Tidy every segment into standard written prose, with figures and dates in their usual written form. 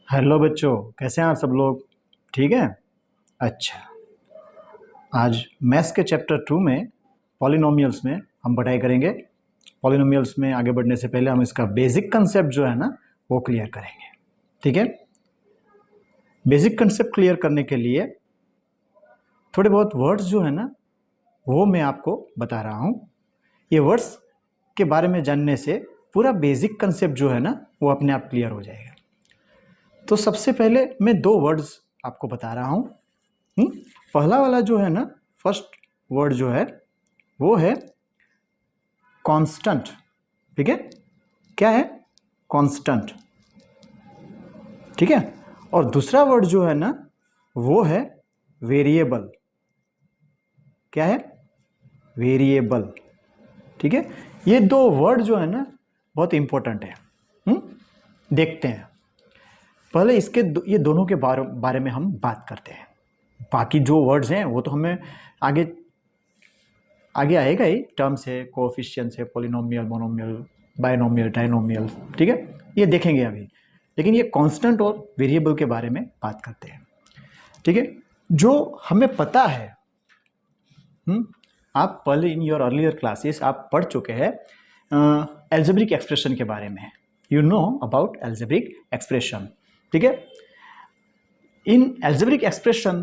Hello बच्चों, कैसे हैं आप सब लोग? ठीक है। अच्छा, आज मैथ्स के चैप्टर 2 में पॉलिनोमियल्स में हम पढ़ाई करेंगे। पॉलिनोमियल्स में आगे बढ़ने से पहले हम इसका बेसिक कंसेप्ट जो है ना वो क्लियर करेंगे। ठीक है। बेसिक कंसेप्ट क्लियर करने के लिए थोड़े बहुत वर्ड्स जो है ना वो मैं आपको बता रहा हूँ। ये वर्ड्स के बारे में जानने से पूरा बेसिक कंसेप्ट जो है ना वो अपने आप क्लियर हो जाएगा। तो सबसे पहले मैं दो वर्ड्स आपको बता रहा हूँ। पहला वाला जो है ना, फर्स्ट वर्ड जो है वो है कांस्टेंट। ठीक है, क्या है? कांस्टेंट। ठीक है। और दूसरा वर्ड जो है ना वो है वेरिएबल। क्या है? वेरिएबल। ठीक है। ये दो वर्ड जो है ना बहुत इंपॉर्टेंट है। देखते हैं पहले इसके ये दोनों के बारे में हम बात करते हैं। बाकी जो वर्ड्स हैं वो तो हमें आगे आगे आएगा ही। टर्म्स है, कोएफिशिएंट्स है, पॉलिनोमियल, मोनोमियल, बायनोमियल, ट्राइनोमियल। ठीक है, ये देखेंगे अभी। लेकिन ये कांस्टेंट और वेरिएबल के बारे में बात करते हैं। ठीक है, जो हमें पता है। आप पहले इन योर अर्लियर क्लासेस आप पढ़ चुके हैं एल्जेब्रिक एक्सप्रेशन के बारे में। You know about algebraic expression. ठीक है। In algebraic expression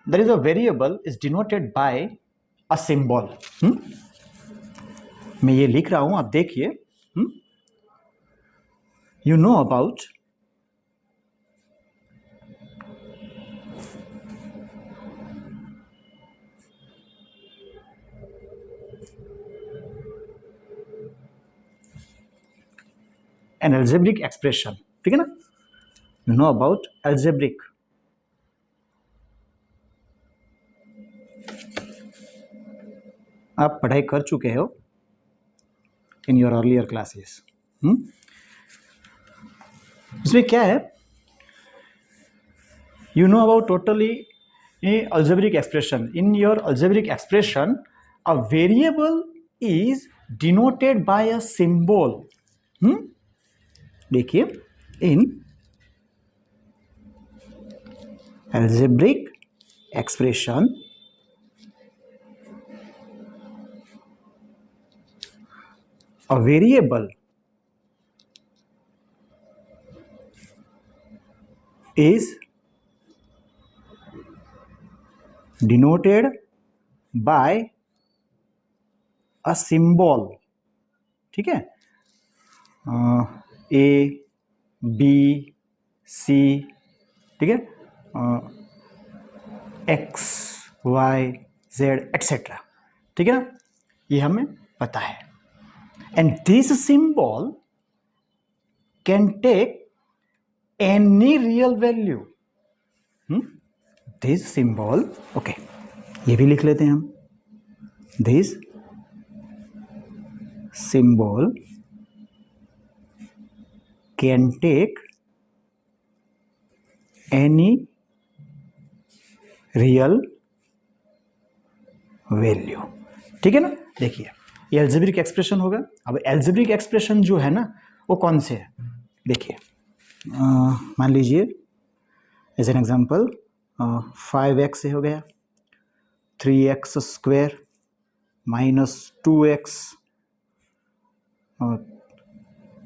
there is a variable is denoted by a symbol. मैं ये लिख रहा हूं, आप देखिए। You know about an algebraic expression. ठीक है ना, यू नो अबाउट एल्जेब्रिक। आप पढ़ाई कर चुके हो इन योर अर्लियर क्लासेस। इसमें क्या है? You know about totally algebraic expression. In your algebraic expression, a variable is denoted by a symbol. देखिए, in algebraic expression, a variable is denoted by a symbol. ठीक है, A, B, C, ठीक है, X, Y, Z etc. ठीक है ना, ये हमें पता है। And this symbol can take any real value. This symbol, okay, ये भी लिख लेते हैं हम। This symbol can take any real value। ठीक है ना। देखिए, ये एल्जेब्रिक एक्सप्रेशन होगा। अब एल्जेब्रिक एक्सप्रेशन जो है ना वो कौन से है? देखिए, मान लीजिए एज एन एग्जांपल 5x से हो गया 3x square minus 2x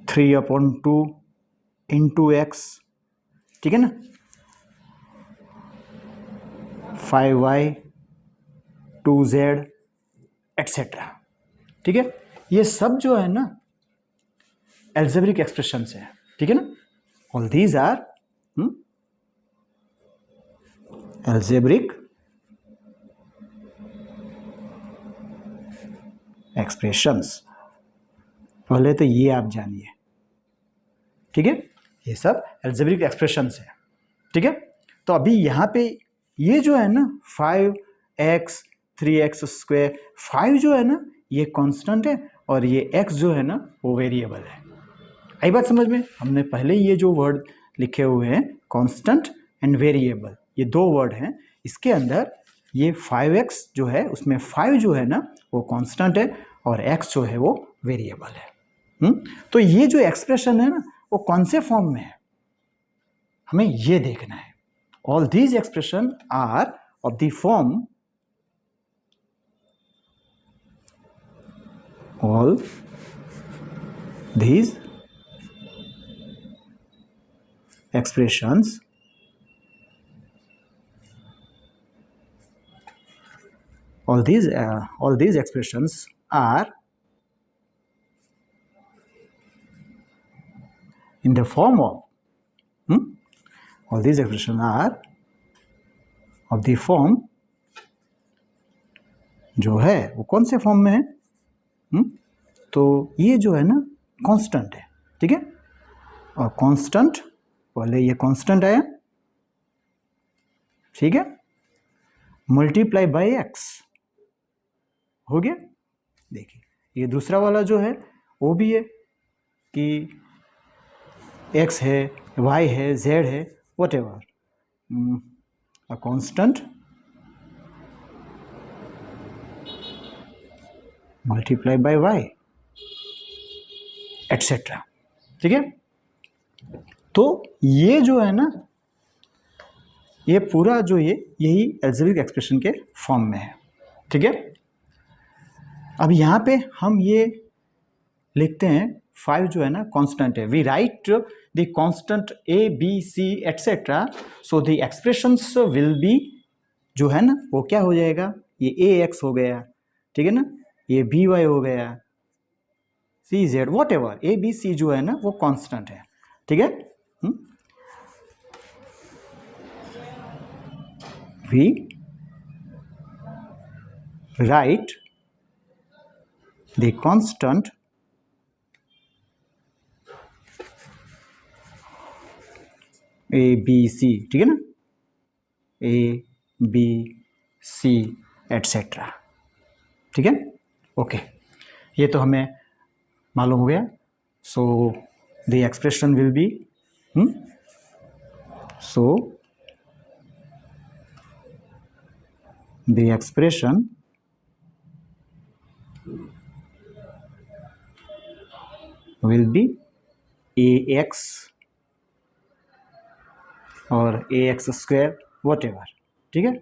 3/2 into x। ठीक है ना, 5y 2z एटसेट्रा। ठीक है, ये सब जो है ना एल्जेब्रिक एक्सप्रेशन से है। ठीक है ना, all these are algebraic expressions. पहले तो ये आप जानिए। ठीक है, ये सब एल्जेब्रिक एक्सप्रेशंस है। ठीक है, तो अभी यहाँ पे ये जो है ना 5x 3x स्क्वायर, 5 जो है ना ये कांस्टेंट है और ये x जो है ना वो वेरिएबल है। आई बात समझ में? हमने पहले ये जो वर्ड लिखे हुए हैं कांस्टेंट एंड वेरिएबल, ये दो वर्ड हैं। इसके अंदर ये 5x जो है उसमें 5 जो है ना वो कांस्टेंट है और x जो है वो वेरिएबल है। तो ये जो एक्सप्रेशन है ना वो कौन से फॉर्म में है? हमें ये देखना है। All these expression are of the form, all these expressions all these expressions are in the form of all these expressions are of the form, जो है वो कौन से फॉर्म में है? तो ये जो है ना कांस्टेंट है, ठीक है। और कांस्टेंट, पहले ये कांस्टेंट आया, ठीक है, मल्टीप्लाई बाय एक्स हो गया। देखिए ये दूसरा वाला जो है वो भी है कि एक्स है, वाई है, जेड है, whatever, a constant multiply by y etcetera, ठीक है। तो ये जो है ना, ये पूरा जो यही एल्जेब्रिक एक्सप्रेशन के फॉर्म में है, ठीक है। अब यहाँ पे हम ये लिखते हैं 5 जो है ना कांस्टेंट है, we write the constant A B c etcetera, so the expressions will be, जो है ना वो क्या हो जाएगा, ये ए एक्स हो गया, ठीक है ना, ये बी वाई हो गया, C Z, whatever, A B C जो है ना वो कांस्टेंट है, ठीक है। We write the constant A B C, ठीक है ना, ए बी सी एटसेट्रा, ठीक है, ओके। ये तो हमें मालूम हो गया। So the expression will be, so the expression will be A x और ए एक्स स्क्वायर वट एवर, ठीक है,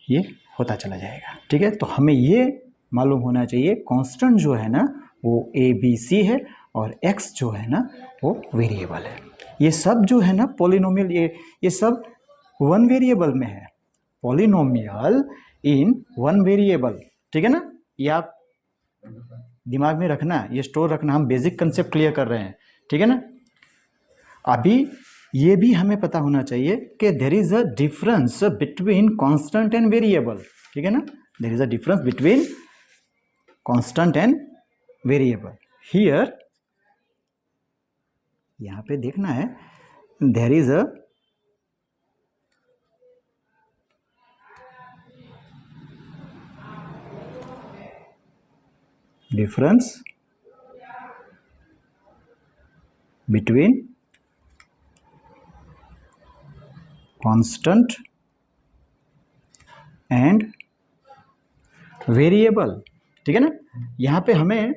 ये होता चला जाएगा, ठीक है। तो हमें ये मालूम होना चाहिए कांस्टेंट जो है ना वो ए बी सी है और एक्स जो है ना वो वेरिएबल है। ये सब जो है ना पॉलिनोमियल, ये सब वन वेरिएबल में है, पॉलिनोमियल इन वन वेरिएबल, ठीक है ना। ये आप दिमाग में रखना, ये स्टोर रखना, हम बेसिक कंसेप्ट क्लियर कर रहे हैं, ठीक है ना। अभी ये भी हमें पता होना चाहिए कि there is a difference between constant and variable, ठीक है ना, there is a difference between constant and variable. Here यहां पे देखना है, there is a difference between constant and variable, ठीक है ना। यहां पे हमें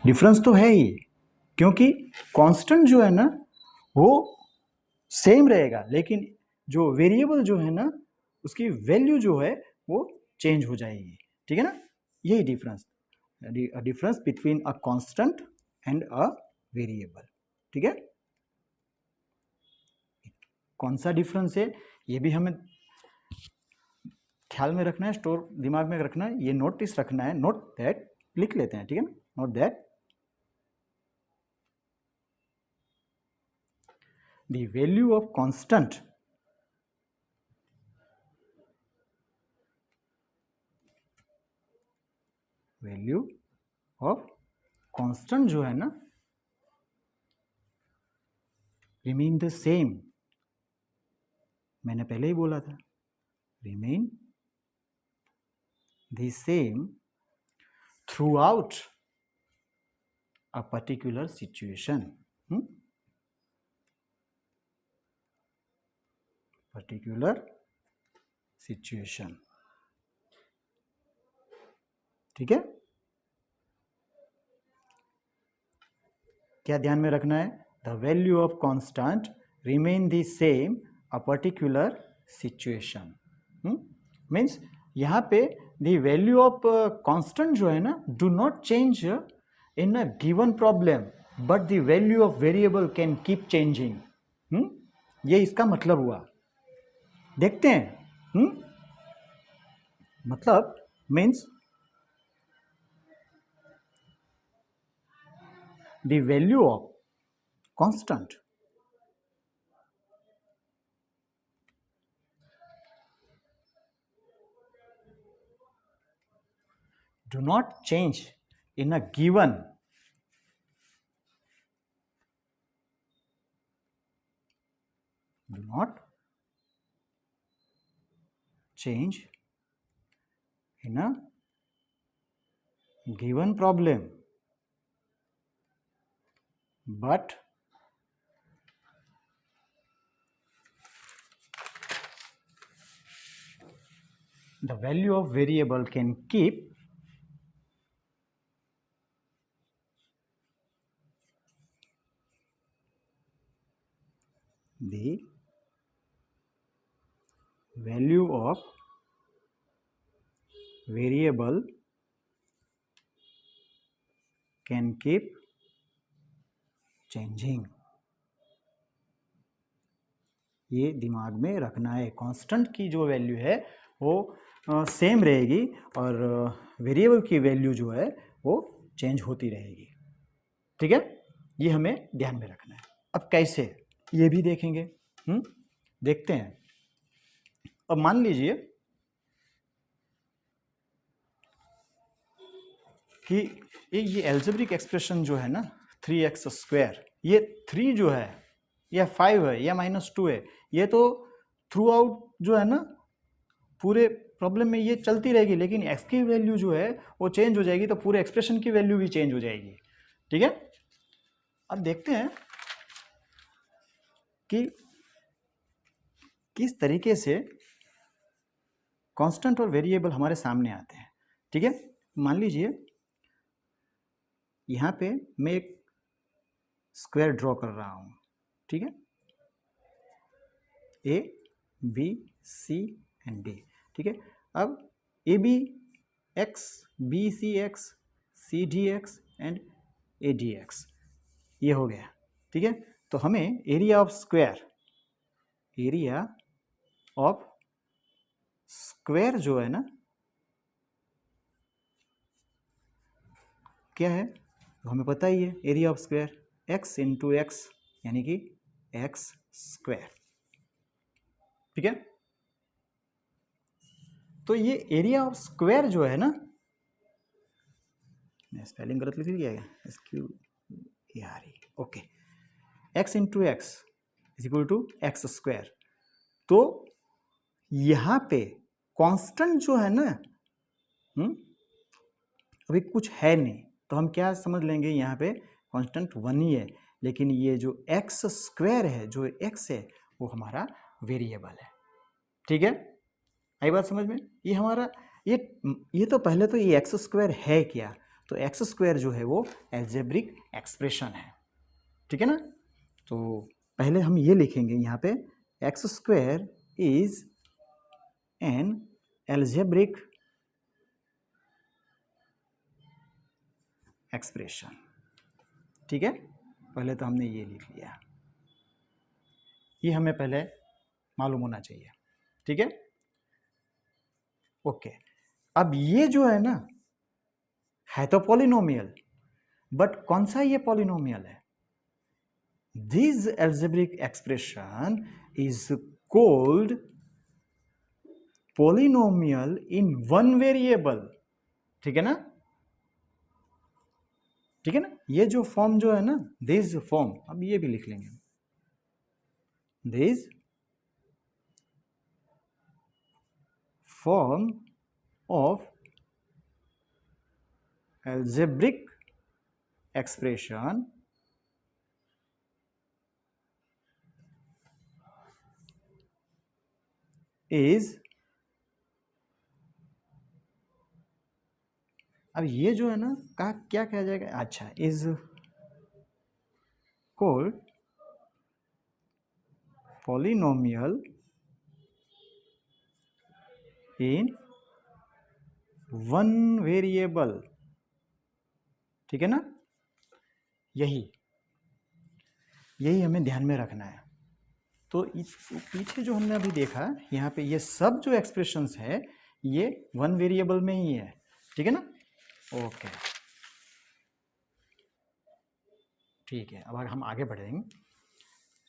डिफरेंस तो है ही, क्योंकि कांस्टेंट जो है ना वो सेम रहेगा, लेकिन जो वेरिएबल जो है ना उसकी वैल्यू जो है वो चेंज हो जाएगी, ठीक है ना। यही difference, difference between a constant and a variable, ठीक है। कौन सा डिफरेंस है ये भी हमें ख्याल में रखना है, स्टोर दिमाग में रखना है, ये नोटिस रखना है, नोट दैट, लिख लेते हैं, ठीक है ना, note that the value of constant value of constant जो है ना remain the same, मैंने पहले ही बोला था, remain the same throughout a particular situation, particular situation, ठीक है। क्या ध्यान में रखना है, the value of constant remain the same a particular situation. Means यहाँ पे द वैल्यू ऑफ कांस्टेंट जो है ना do not change in a given problem, but the value of variable can keep changing. ये इसका मतलब हुआ। देखते हैं। मतलब means the value of constant do not change in a given do not change in a given problem, but the value of variable can keep the value of variable can keep changing। ये दिमाग में रखना है। Constant की जो value है वो same रहेगी और वेरिएबल की वैल्यू जो है वो चेंज होती रहेगी। ठीक है, ये हमें ध्यान में रखना है। अब कैसे, ये भी देखेंगे। देखते हैं। अब मान लीजिए कि ये एल्जेब्रिक एक्सप्रेशन जो है ना 3x², ये 3 जो है या 5 है या -2 है, ये तो थ्रू आउट जो है ना पूरे प्रॉब्लम में ये चलती रहेगी, लेकिन x की वैल्यू जो है वो चेंज हो जाएगी तो पूरे एक्सप्रेशन की वैल्यू भी चेंज हो जाएगी। ठीक है, अब देखते हैं कि किस तरीके से कांस्टेंट और वेरिएबल हमारे सामने आते हैं। ठीक है, मान लीजिए यहाँ पे मैं एक स्क्वायर ड्रॉ कर रहा हूँ। ठीक है, a B c and d. ठीक है, अब a b x, b c x, c d x and a d x ये हो गया। ठीक है, तो हमें area of square, area of square जो है ना क्या है, तो हमें पता ही है area of square x into x यानी कि एक्स स्क्वायर। ठीक है, तो ये एरिया ऑफ स्क्वायर जो है ना, मैं स्पेलिंग गलत लिख दिया है, SQARE, okay, x into x is equal to x square. तो यहाँ पे कांस्टेंट जो है ना अभी कुछ है नहीं, तो हम क्या समझ लेंगे यहाँ पे कांस्टेंट 1 ही है, लेकिन ये जो एक्स स्क्वायर है, जो x है, वो हमारा वेरिएबल है। ठीक है, आई बात समझ में? ये हमारा ये तो पहले तो ये एक्स स्क्वायर है क्या, तो एक्स स्क्वायर जो है वो एल्जेब्रिक एक्सप्रेशन है। ठीक है ना, तो पहले हम ये लिखेंगे यहाँ पे x square is an algebraic expression. ठीक है, पहले तो हमने ये लिख लिया, ये हमें पहले मालूम होना चाहिए। ठीक है, ओके। अब ये जो है ना है तो पॉलिनोमियल, बट कौन सा ये पॉलिनोमियल है? This algebraic expression is called polynomial in one variable. ठीक है ना, ठीक है ना, ये जो फॉर्म जो है ना, दिस फॉर्म, अब ये भी लिख लेंगे, this form of algebraic expression is, अब ये जो है ना क्या कहा जाएगा, अच्छा, is called polynomial in one variable, ठीक है ना। यही हमें ध्यान में रखना है। तो इस पीछे जो हमने अभी देखा, यहाँ पे ये सब जो एक्सप्रेशंस है ये वन वेरिएबल में ही है, ठीक है ना। ओके, ठीक है, अब हम आगे बढ़ेंगे।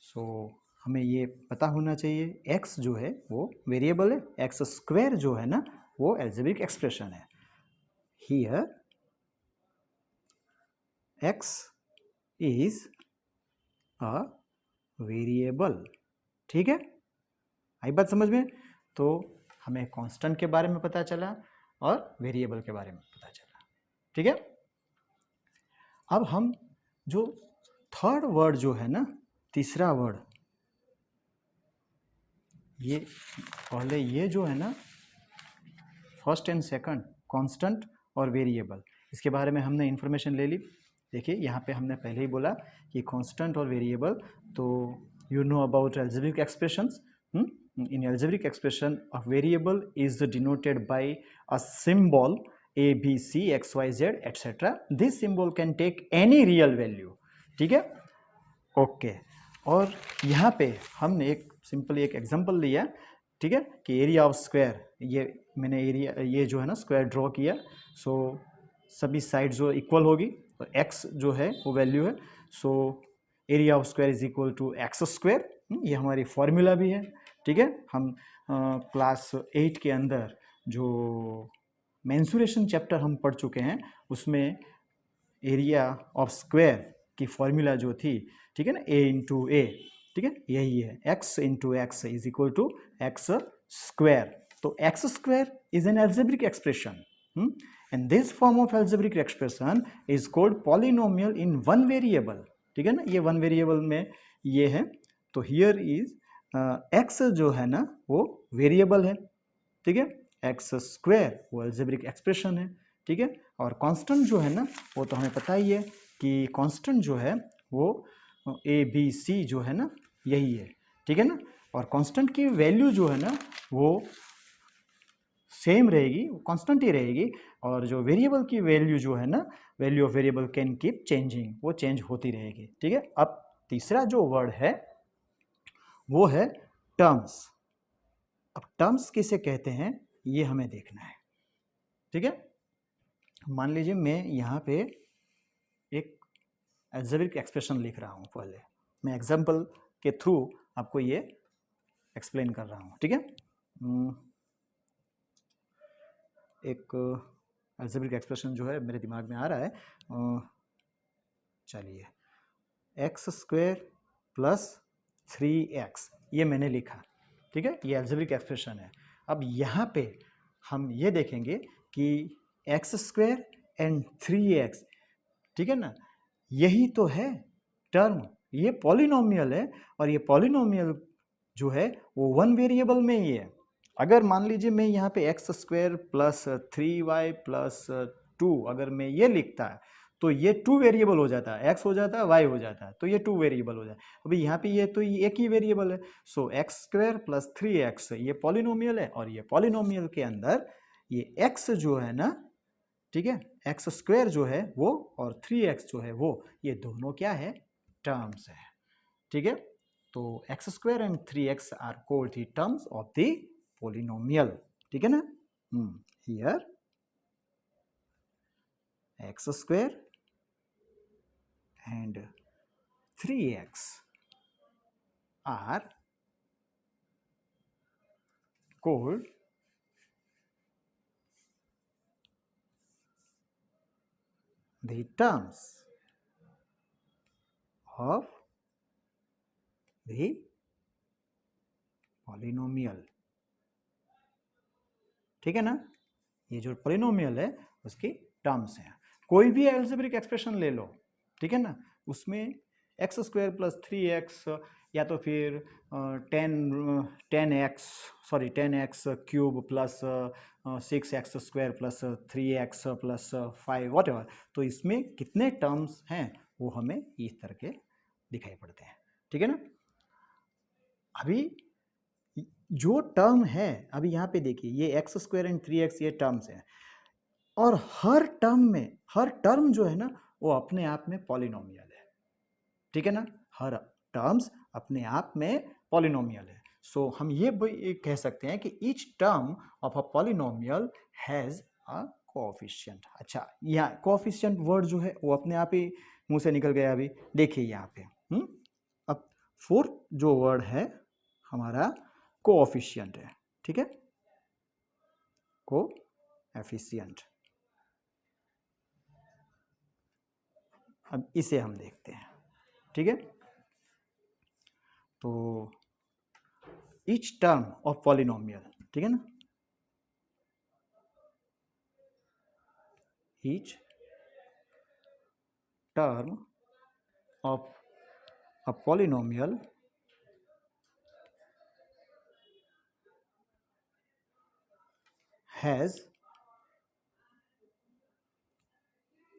सो हमें ये पता होना चाहिए x जो है वो वेरिएबल है, एक्स स्क्वायर जो है ना वो एल्जेब्रिक एक्सप्रेशन है। Here x is a variable, ठीक है, आई बात समझ में। तो हमें कांस्टेंट के बारे में पता चला और वेरिएबल के बारे में पता चला, ठीक है। अब हम जो थर्ड वर्ड जो है ना, तीसरा वर्ड, ये पहले ये जो है ना फर्स्ट एंड सेकंड कांस्टेंट और वेरिएबल, इसके बारे में हमने इंफॉर्मेशन ले ली। देखिए यहाँ पे हमने पहले ही बोला कि कांस्टेंट और वेरिएबल, तो you know about algebraic expressions. In algebraic expression a variable is denoted by a symbol a b c x y z etc. This symbol can take any real value, ठीक है, okay. और यहाँ पे हमने एक simple एक example लिया, ठीक है, कि एरिया ऑफ स्क्वायर, ये मैंने एरिया ये जो है ना स्क्वायर ड्रॉ किया। सो सभी साइड जो इक्वल होगी तो x जो है वो वैल्यू है। So area of square is equal to x square, ये हमारी फॉर्मूला भी है, ठीक है। हम क्लास 8 के अंदर जो मेंसुरेशन चैप्टर हम पढ़ चुके हैं उसमें एरिया ऑफ स्क्वायर की फॉर्मूला जो थी, ठीक है ना, a इंटू ए, ठीक है, यही है x into x is equal to x square. तो x square is an algebraic expression and this form of algebraic expression is called polynomial in one variable, ठीक है ना, ये वन वेरिएबल में ये है। तो हियर इज x जो है ना वो वेरिएबल है, ठीक है, एक्स स्क्वायर वो एल्जेब्रिक एक्सप्रेशन है, ठीक है। और कांस्टेंट जो है ना वो तो हमें पता ही है कि कांस्टेंट जो है वो ए बी सी जो है ना यही है, ठीक है ना। और कांस्टेंट की वैल्यू जो है ना वो सेम रहेगी, कांस्टेंट ही रहेगी। और जो वेरिएबल की वैल्यू जो है ना, value of variable can keep changing, वो चेंज होती रहेगी, ठीक है। अब तीसरा जो वर्ड है वो है टर्म्स। अब टर्म्स किसे कहते हैं ये हमें देखना है, ठीक है। मान लीजिए मैं यहाँ पे एक एल्जेब्रिक एक्सप्रेशन लिख रहा हूँ, पहले मैं एग्जाम्पल के थ्रू आपको ये एक्सप्लेन कर रहा हूँ, ठीक है। एक एल्जेब्रिक एक्सप्रेशन जो है मेरे दिमाग में आ रहा है, चलिए, एक्स स्क्वायर प्लस 3x ये मैंने लिखा, ठीक है, ये एल्जेब्रिक एक्सप्रेशन है। अब यहाँ पे हम ये देखेंगे कि एक्स स्क्वायर एंड 3x, ठीक है ना, यही तो है टर्म, ये पॉलिनोमियल है। और ये पॉलिनोमियल जो है वो वन वेरिएबल में ही है। अगर मान लीजिए मैं यहाँ पे x square plus 3y plus 2 अगर मैं ये लिखता है तो ये 2 वेरिएबल हो जाता है, x हो जाता है, y हो जाता है, तो ये 2 वेरिएबल हो जाता है। अभी यहाँ पे ये तो ये एक ही वेरिएबल है। सो एक्स स्क्वायर प्लस 3x ये पॉलिनोमियल है, और ये पॉलिनोमियल के अंदर ये x जो है ना, ठीक है, एक्स स्क्वायर जो है वो और 3x जो है वो, ये दोनों क्या है, टर्म्स है, ठीक है। तो x square and 3x are called the terms of the polynomial, ठीक है ना। Here x square and 3x are called the terms of the polynomial, ठीक है ना। ये जो पोलिनोमियल है उसकी टर्म्स हैं। कोई भी एल्जेब्रिक एक्सप्रेशन ले लो, ठीक है ना, उसमें एक्स स्क्वायर प्लस 3x या तो फिर 10x cube plus 6x square plus 3x plus 5 what ever, तो इसमें कितने टर्म्स हैं वो हमें इस तरह के दिखाई पड़ते हैं, ठीक है ना। अभी जो टर्म है, अभी यहाँ पे देखिए ये एक्स स्क्वायर एंड 3x ये टर्म्स हैं, और हर टर्म जो है ना वो अपने आप में पॉलिनोमियल है, ठीक है ना, हर टर्म्स अपने आप में पॉलिनोमियल है। सो हम ये कह सकते हैं कि each term of a polynomial has a coefficient. अच्छा, यहाँ कोएफिशिएंट वर्ड जो है वो अपने आप ही मुंह से निकल गया अभी, देखिए यहाँ पे। अब फोर्थ जो वर्ड है हमारा कोएफिशिएंट है, ठीक है, कोएफिशिएंट। अब इसे हम देखते हैं, ठीक है। तो ईच टर्म ऑफ पॉलिनोमियल, ठीक है ना, each term of a polynomial has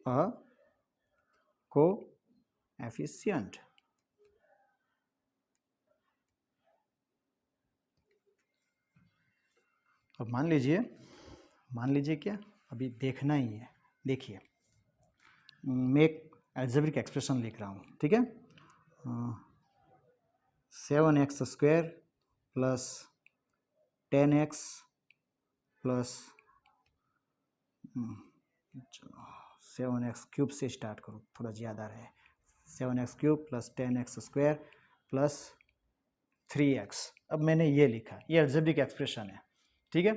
a coefficient. अब मान लीजिए क्या, अभी देखना ही है, देखिए मैं एक अलजेब्रिक एक्सप्रेशन लिख रहा हूँ, ठीक है। 7x square plus 10x plus 7x cube से स्टार्ट करो, थोड़ा ज़्यादा रहे, 7x cube plus 10x square plus 3x। अब मैंने ये लिखा, ये अलजेब्रिक एक्सप्रेशन है, ठीक है।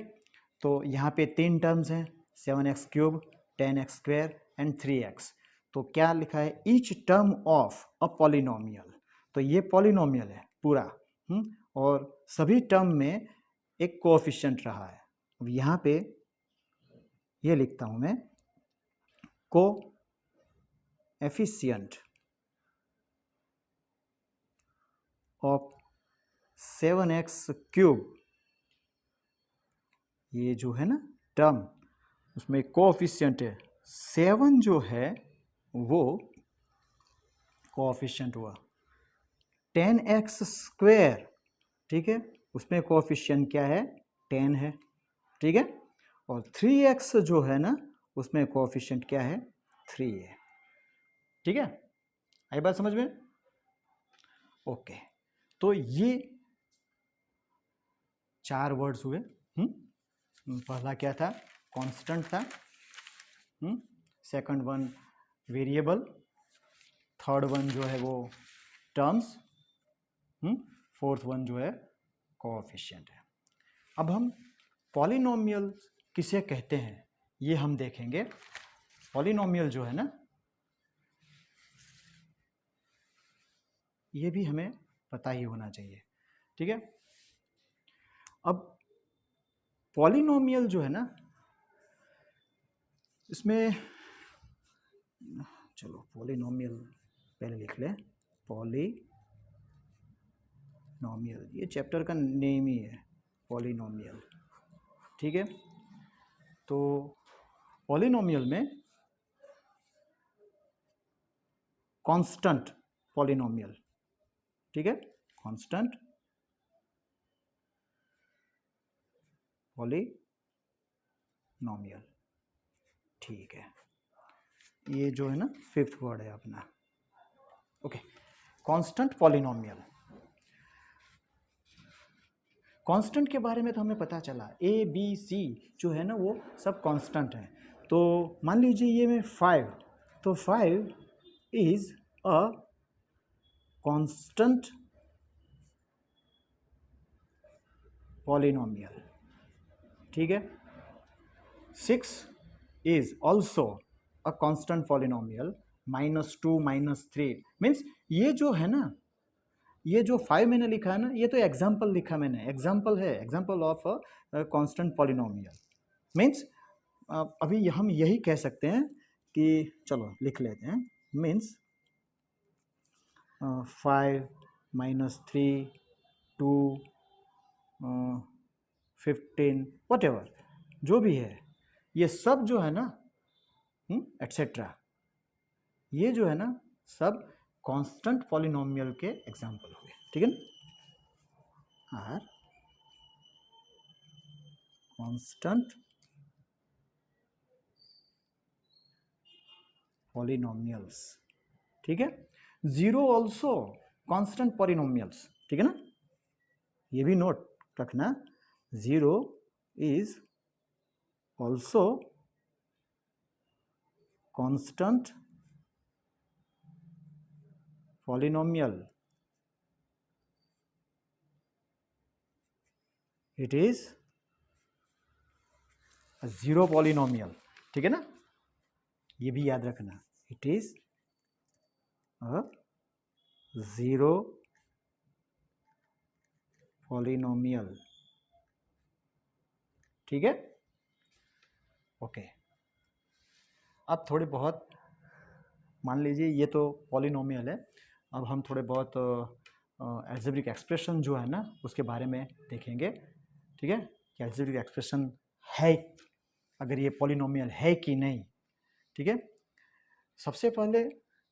तो यहाँ पे तीन टर्म्स हैं, 7x cube, 10x square and 3x। तो क्या लिखा है, each term of a polynomial, तो ये पॉलिनोमियल है पूरा, और सभी टर्म में एक कोएफिशिएंट रहा है। अब यहाँ पे ये लिखता हूँ मैं, कोएफिशिएंट ऑफ 7x क्यूब, ये जो है ना टर्म, उसमें कोएफिशिएंट है 7 जो है वो कोएफिशिएंट हुआ, 10x स्क्वायर, ठीक है, उसमें कोएफिशिएंट क्या है, 10 है, ठीक है, और 3x जो है ना उसमें कोएफिशिएंट क्या है, 3 है, ठीक है। आई बात समझ में? ओके, तो ये चार वर्ड्स हुए। पहला क्या था, कांस्टेंट था, second one variable, third one जो है वो टर्म्स, फोर्थ वन जो है कोएफिशिएंट है। अब हम पॉलिनोमियल किसे कहते हैं ये हम देखेंगे। पॉलिनोमियल जो है ना, ये भी हमें पता ही होना चाहिए, ठीक है। अब पॉलिनोमियल जो है ना, इसमें चलो पॉलिनोमियल पहले लिख लें, पॉलिनोमियल, ये चैप्टर का नेम ही है पॉलिनोमियल, ठीक है। तो पॉलिनोमियल में कांस्टेंट पॉलिनोमियल, ठीक है, कांस्टेंट पॉलिनोमियल, ठीक है, ये जो है ना फिफ्थ वर्ड है अपना। Okay, constant polynomial. कांस्टेंट के बारे में तो हमें पता चला, ए बी सी जो है ना वो सब कांस्टेंट हैं। तो मान लीजिए ये में 5, तो 5 इज अ कांस्टेंट पॉलिनोमियल, ठीक है। 6 is also a constant polynomial, -2 -3 means ये जो है ना, ये जो 5 मैंने लिखा है ना, ये तो एग्जाम्पल लिखा मैंने, एग्जाम्पल है, example of a constant polynomial. Means अभी हम यही कह सकते हैं कि, चलो लिख लेते हैं, मीन्स 5 -3 2 15 वट एवर जो भी है, ये सब जो है ना एटसेट्रा, ये जो है ना सब कांस्टेंट पॉलिनोमियल के एग्जाम्पल हुए, ठीक है ना। आर कांस्टेंट पॉलिनोमियल्स, ठीक है। जीरो ऑल्सो कांस्टेंट पॉलिनोमियल्स, ठीक है ना, ये भी नोट रखना, zero is also constant polynomial, it is zero polynomial, ठीक है ना, ये भी याद रखना, it is a zero polynomial, ठीक है। ओके, अब थोड़े बहुत मान लीजिए ये तो पॉलिनोमियल है, अब हम थोड़े बहुत एल्जेब्रिक एक्सप्रेशन जो है ना उसके बारे में देखेंगे, ठीक है, कि एल्जेब्रिक एक्सप्रेशन है, अगर ये पॉलिनोमियल है कि नहीं, ठीक है। सबसे पहले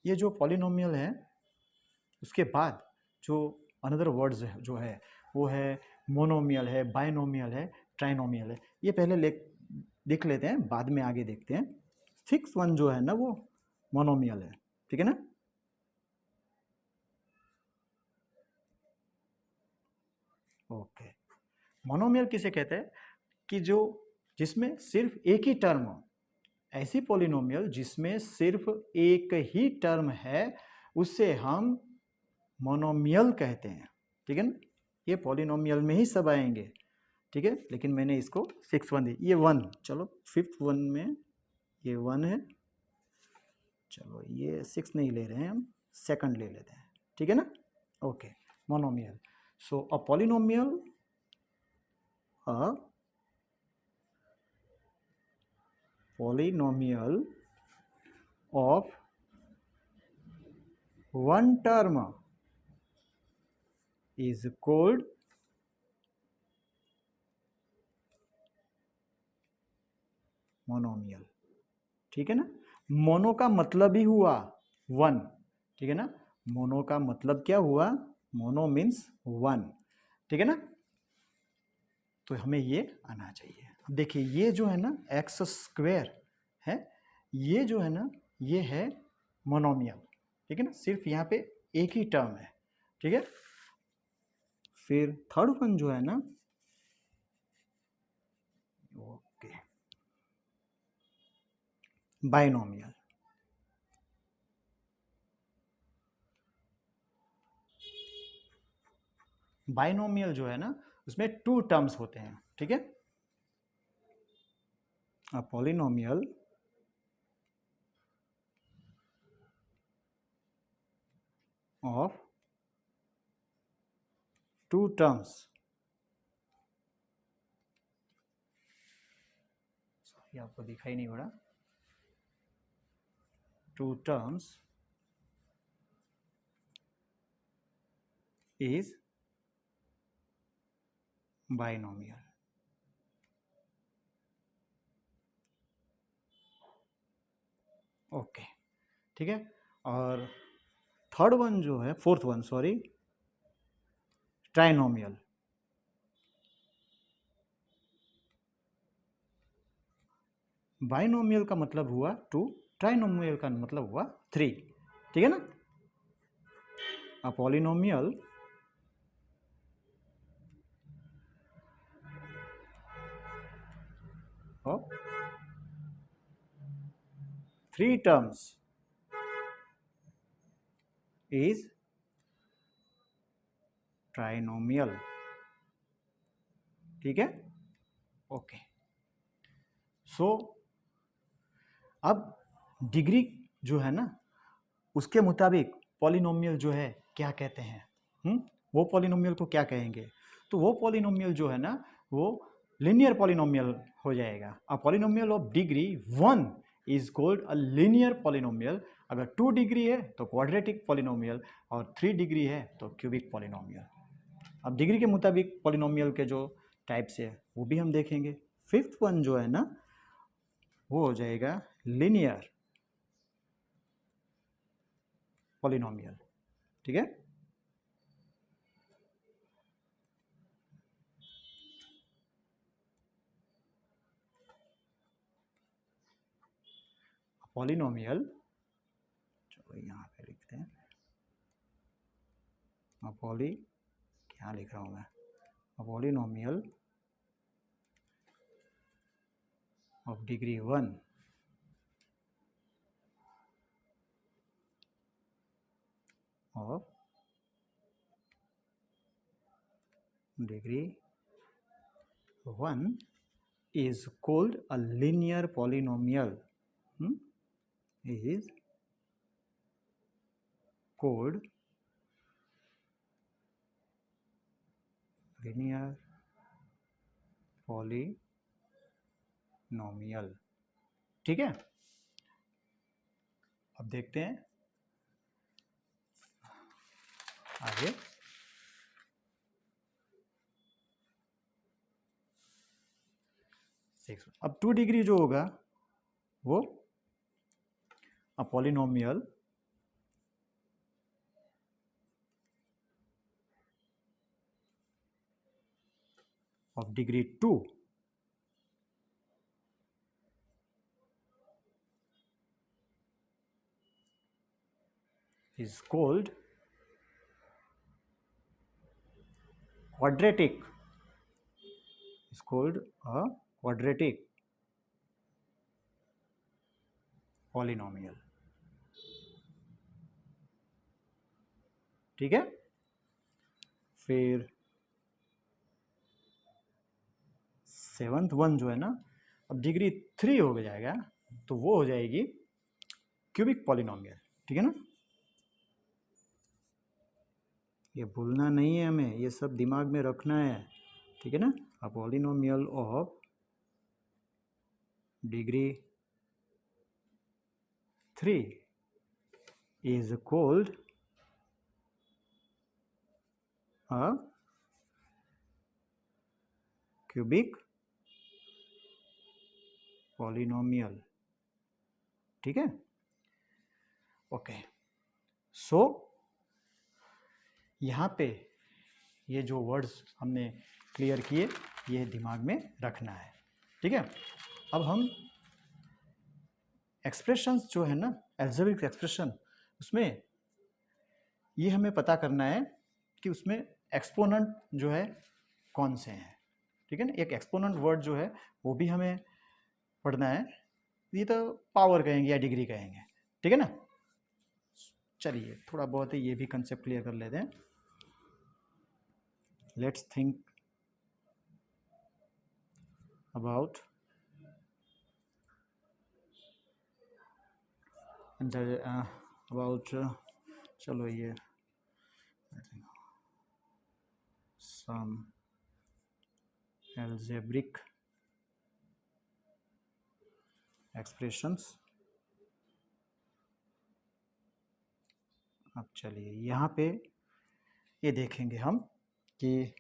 ये जो पॉलिनोमियल है उसके बाद जो अनदर वर्ड्स जो है वो है मोनोमियल है, बाइनोमियल है, ट्राइनोमियल है, ये पहले देख लेते हैं, बाद में आगे देखते हैं। सिक्स वन जो है ना वो मोनोमियल है, ठीक है ना। ओके, मोनोमियल किसे कहते हैं कि जो जिसमें सिर्फ एक ही टर्म हो, ऐसी पॉलिनोमियल जिसमें सिर्फ एक ही टर्म है उससे हम मोनोमियल कहते हैं, ठीक है ना। ये पॉलिनोमियल में ही सब आएंगे, ठीक है, लेकिन मैंने इसको सिक्स वन दी, ये वन, चलो फिफ्थ वन में ये वन है, चलो ये सिक्स नहीं ले रहे हैं हम, सेकंड ले लेते हैं, ठीक है ना। Okay, monomial, so a polynomial of one term is called monomial, ठीक है ना। मोनो का मतलब ही हुआ वन, ठीक है ना, मोनो का मतलब क्या हुआ, मोनो मीन्स वन, ठीक है ना, तो हमें ये आना चाहिए। अब देखिए ये जो है ना एक्स स्क्वेयर है, ये जो है ना ये है मोनोमियल, ठीक है ना, सिर्फ यहाँ पे एक ही टर्म है, ठीक है। फिर थर्ड वन जो है ना, ओके, बाइनोमियल, बाइनोमियल जो है ना उसमें टू टर्म्स होते हैं, ठीक है। A polynomial of two terms, ये आपको दिखाई नहीं पड़ा, two terms is binomial, okay, ठीक है। और थर्ड वन जो है, fourth one sorry, trinomial, binomial का मतलब हुआ टू, ट्राइनोमियल का मतलब हुआ थ्री, ठीक है ना। अ polynomial of three terms is trinomial, ठीक है। ओके, सो अब डिग्री जो है ना उसके मुताबिक पॉलिनोमियल जो है क्या कहते हैं, वो पॉलिनोमियल को क्या कहेंगे, तो वो पॉलिनोमियल जो है ना वो लीनियर पॉलिनोमियल हो जाएगा। अ polynomial of degree one is called a linear polynomial, अगर 2 डिग्री है तो क्वाड्रेटिक पॉलिनोमियल, और 3 डिग्री है तो क्यूबिक पॉलिनोमियल। अब डिग्री के मुताबिक पॉलिनोमियल के जो टाइप्स है वो भी हम देखेंगे। फिफ्थ वन जो है ना वो हो जाएगा लीनियर पॉलिनोमियल, ठीक है। पॉलिनोमियल, चलो यहाँ पे लिखते हैं क्या लिख रहा हूँ मैं, polynomial of degree 1 of degree 1 is called a linear polynomial. Is called linear polynomial. ठीक है, अब देखते हैं आगे। अब 2 डिग्री जो होगा वो a polynomial of degree 2 is called quadratic, is called a quadratic polynomial. ठीक है, फिर 7th वन जो है ना, अब डिग्री 3 हो जाएगा तो वो हो जाएगी क्यूबिक पॉलिनोमियल। ठीक है ना, ये भूलना नहीं है हमें, ये सब दिमाग में रखना है। ठीक है ना, अ polynomial of degree 3 is called a cubic polynomial. ठीक है, ओके। सो यहाँ पे ये जो वर्ड्स हमने क्लियर किए ये दिमाग में रखना है। ठीक है, अब हम एक्सप्रेशंस जो है ना, एल्जेब्रिक एक्सप्रेशन, उसमें ये हमें पता करना है कि उसमें एक्सपोनेंट जो है कौन से हैं। ठीक है ना, एक एक्सपोनेंट वर्ड जो है वो भी हमें पढ़ना है, ये तो पावर कहेंगे या डिग्री कहेंगे। ठीक है ना, चलिए थोड़ा बहुत ये भी कंसेप्ट क्लियर कर लेते हैं। लेट्स थिंक अबाउट चलो ये some algebraic expressions। अब चलिए यहाँ पे ये देखेंगे हम कि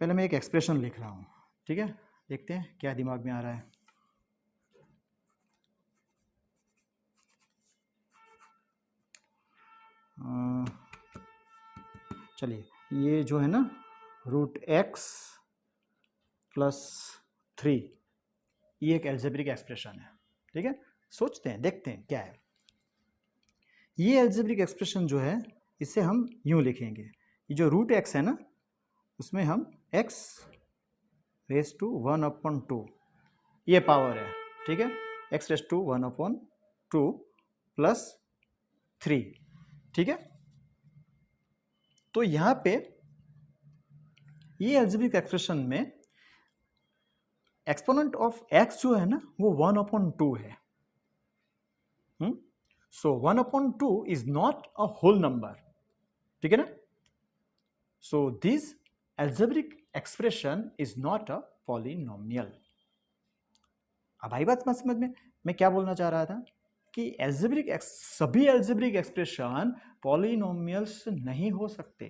पहले मैं एक एक्सप्रेशन लिख रहा हूँ। ठीक है, देखते हैं क्या दिमाग में आ रहा है। चलिए ये जो है ना √x + 3, ये एक एल्जेब्रिक एक्सप्रेशन है। ठीक है, सोचते हैं देखते हैं क्या है ये एल्जेब्रिक एक्सप्रेशन जो है। इसे हम यूं लिखेंगे, ये जो √x है ना उसमें हम x⁻² ये पावर है। ठीक है, x⁻² + 3। ठीक है, तो यहाँ पे ये एल्जेब्रिक एक्सप्रेशन में एक्सपोनेंट ऑफ x जो है ना वो 1/2 है। So 1/2 is not a whole number. ठीक है ना, so this algebraic expression is not a polynomial. अब आई बात समझ में, मैं क्या बोलना चाह रहा था कि सभी एल्जेब्रिक एक्सप्रेशन पॉलिनोमियल्स नहीं हो सकते।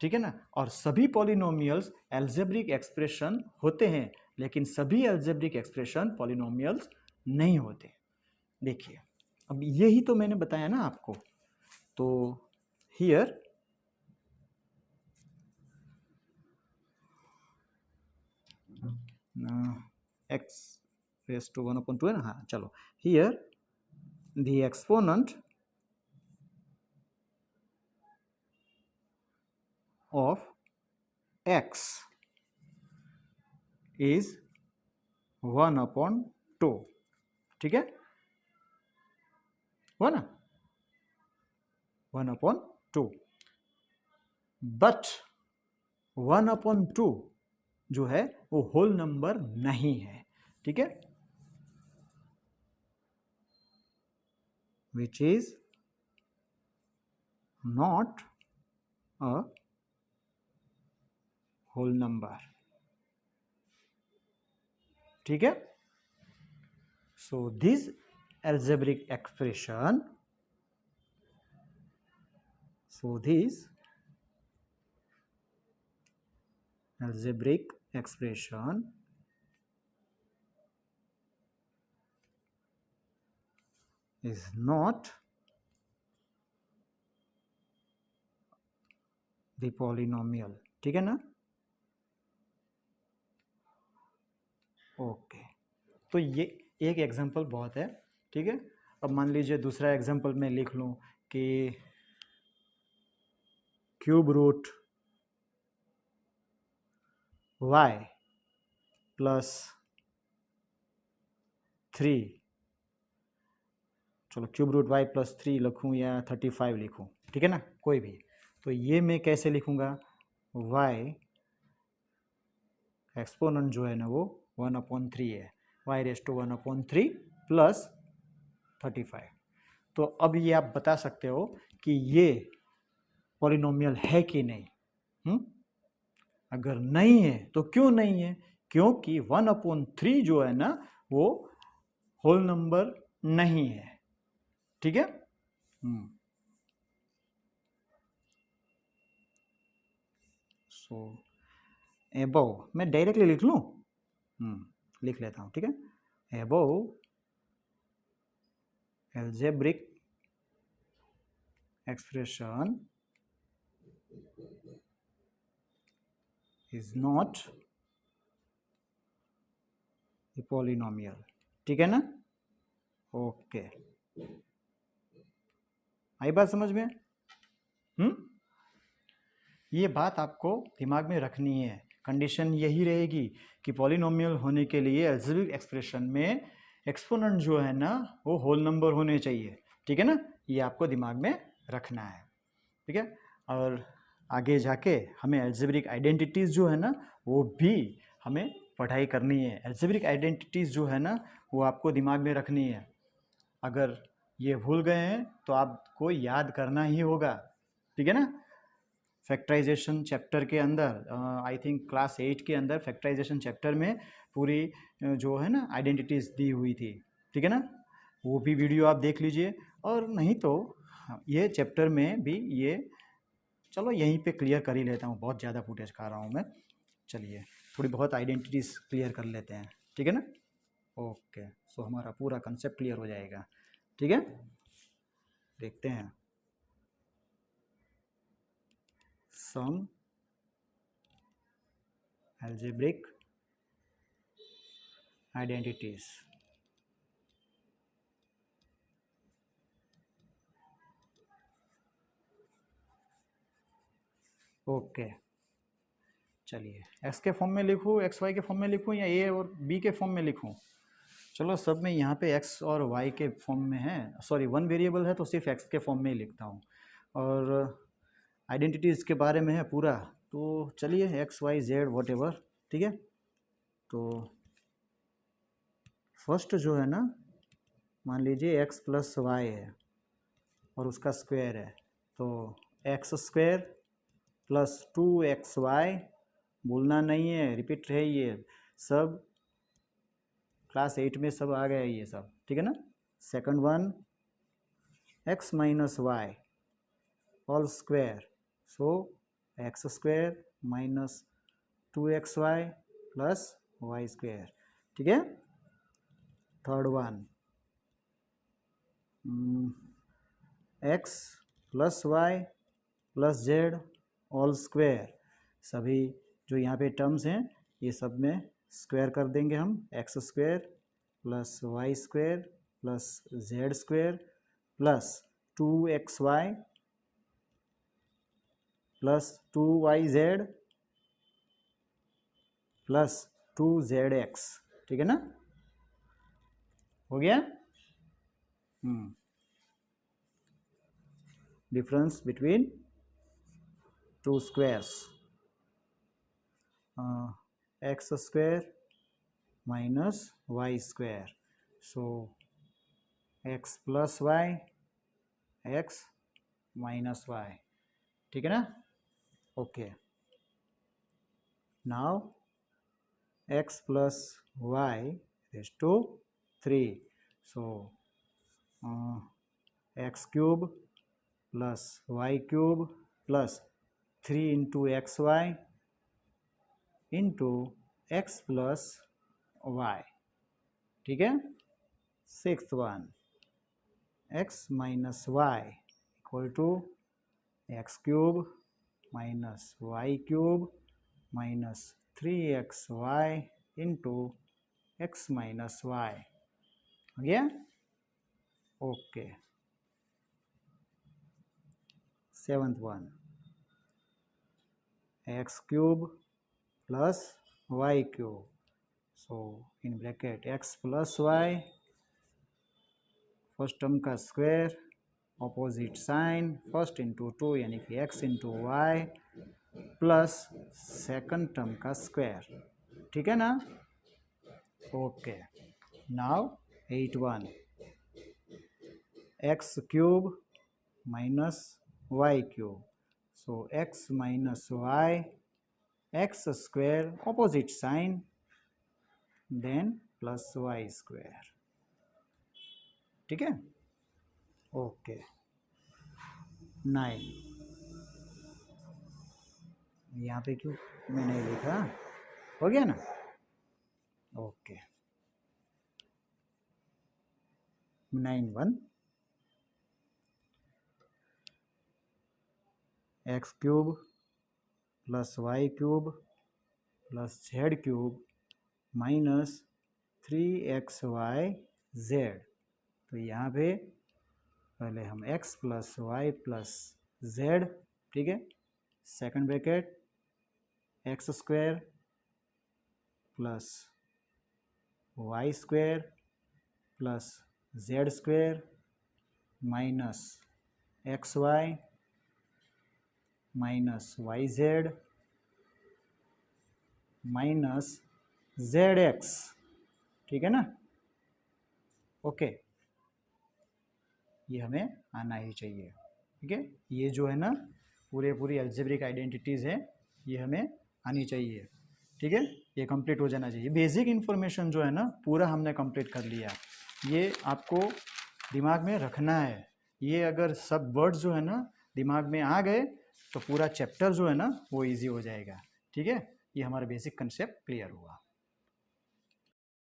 ठीक है ना, और सभी पॉलिनोमियल्स एल्जेब्रिक एक्सप्रेशन होते हैं, लेकिन सभी एल्जेब्रिक एक्सप्रेशन पॉलिनोमियल्स नहीं होते। देखिए अब यही तो मैंने बताया ना आपको। तो हियर एक्स रेस टू 1/2 है ना, हाँ चलो, here the exponent of x is 1/2, ठीक है, हुआ ना, 1/2, बट 1/2 जो है वो होल नंबर नहीं है, ठीक है, which is not a whole number, ठीक है। So this algebraic expression, so this algebraic expression is not the polynomial, ठीक है ना, ओके। तो ये एक एग्जांपल बहुत है, ठीक है। अब मान लीजिए दूसरा एग्जांपल मैं लिख लूं कि क्यूब रूट y प्लस 3, चलो क्यूब रूट y प्लस 3 लिखूँ या 35 लिखूँ, ठीक है ना, कोई भी। तो ये मैं कैसे लिखूँगा, y एक्सपोनेंट जो है ना वो 1/3 है, y रेस टू 1/3 प्लस 35। तो अब ये आप बता सकते हो कि ये पॉलिनोमियल है कि नहीं, अगर नहीं है तो क्यों नहीं है, क्योंकि 1/3 जो है ना वो होल नंबर नहीं है, ठीक है। सो एबव मैं डायरेक्टली लिख लूं, लिख लेता हूं, ठीक है। Above algebraic expression is not a polynomial, ठीक है ना, ओके। आई बात समझ में, ये बात आपको दिमाग में रखनी है। कंडीशन यही रहेगी कि पॉलिनोमियल होने के लिए अलजेब्रिक एक्सप्रेशन में एक्सपोनेंट जो है ना वो होल नंबर होने चाहिए, ठीक है ना, ये आपको दिमाग में रखना है, ठीक है। और आगे जाके हमें अलजेब्रिक आइडेंटिटीज़ जो है ना वो भी हमें पढ़ाई करनी है। अलजेब्रिक आइडेंटिटीज़ जो है ना वो आपको दिमाग में रखनी है, अगर ये भूल गए हैं तो आपको याद करना ही होगा, ठीक है ना। फैक्टराइजेशन चैप्टर के अंदर आई थिंक क्लास 8 के अंदर फैक्टराइजेशन चैप्टर में पूरी जो है ना आइडेंटिटीज़ दी हुई थी, ठीक है ना, वो भी वीडियो आप देख लीजिए। और नहीं तो ये चैप्टर में भी ये, चलो यहीं पे क्लियर कर ही लेता हूँ, बहुत ज़्यादा फुटेज खा रहा हूँ मैं, चलिए थोड़ी बहुत आइडेंटिटीज़ क्लियर कर लेते हैं, ठीक है ना, ओके। सो हमारा पूरा कंसेप्ट क्लियर हो जाएगा, ठीक है। देखते हैं सम algebraic identities, ओके। चलिए एक्स के फॉर्म में लिखूँ, एक्स वाई के फॉर्म में लिखूँ, या ए और बी के फॉर्म में लिखूँ, चलो सब में यहाँ पे एक्स और वाई के फॉर्म में है, सॉरी वन वेरिएबल है तो सिर्फ एक्स के फॉर्म में ही लिखता हूँ, और आइडेंटिटीज़ के बारे में है पूरा, तो चलिए x y z whatever, ठीक है। तो फर्स्ट जो है ना, मान लीजिए एक्स प्लस वाई है और उसका स्क्वायर है, तो एक्स स्क्वायर प्लस 2xy, भूलना नहीं है, रिपीट है ये सब, क्लास 8 में सब आ गया है ये सब, ठीक है ना। Second one x minus y all square, so x square minus 2xy plus y square, ठीक है। Third one x plus y plus z all square, सभी जो यहाँ पे टर्म्स हैं ये सब में स्क्वायर कर देंगे हम, x square plus y square plus z square plus 2xy plus 2yz plus 2zx। ठीक है ना, हो गया। Difference between two squares, x square minus y square, so x plus y x minus y. ठीक है ना, okay. Now x plus y is to 3, so x cube plus y cube plus 3 into xy into x plus y। ठीक है, sixth one, x minus y equal to x cube minus y cube minus 3xy into x minus y। हो गया, okay. Seventh one, x cube plus y cube, so in bracket x plus y, first term का square, opposite sign, first into two यानी कि x into y plus second term का square. ठीक है ना, okay. Now 8(1), x cube minus y cube, so x minus y, x square opposite sign, then plus y square. ठीक है, okay. 9, यहाँ पे क्यों मैं नहीं लिखा, हो गया ना, okay. 9(1), x cube plus y cube plus z cube minus 3xyz। तो यहाँ पे पहले हम x plus y plus z, ठीक है, second bracket x square plus y square plus z square minus x y minus y z minus z x. ठीक है ना, ओके, ये हमें आना ही चाहिए। ठीक है, ये जो है ना पूरी अलजेब्रिक आइडेंटिटीज़ है, ये हमें आनी चाहिए। ठीक है, ये कंप्लीट हो जाना चाहिए। बेसिक इन्फॉर्मेशन जो है ना पूरा हमने कंप्लीट कर लिया, ये आपको दिमाग में रखना है। ये अगर सब वर्ड्स जो है ना दिमाग में आ गए तो पूरा चैप्टर जो है ना वो इजी हो जाएगा। ठीक है, ये हमारा बेसिक कंसेप्ट क्लियर हुआ।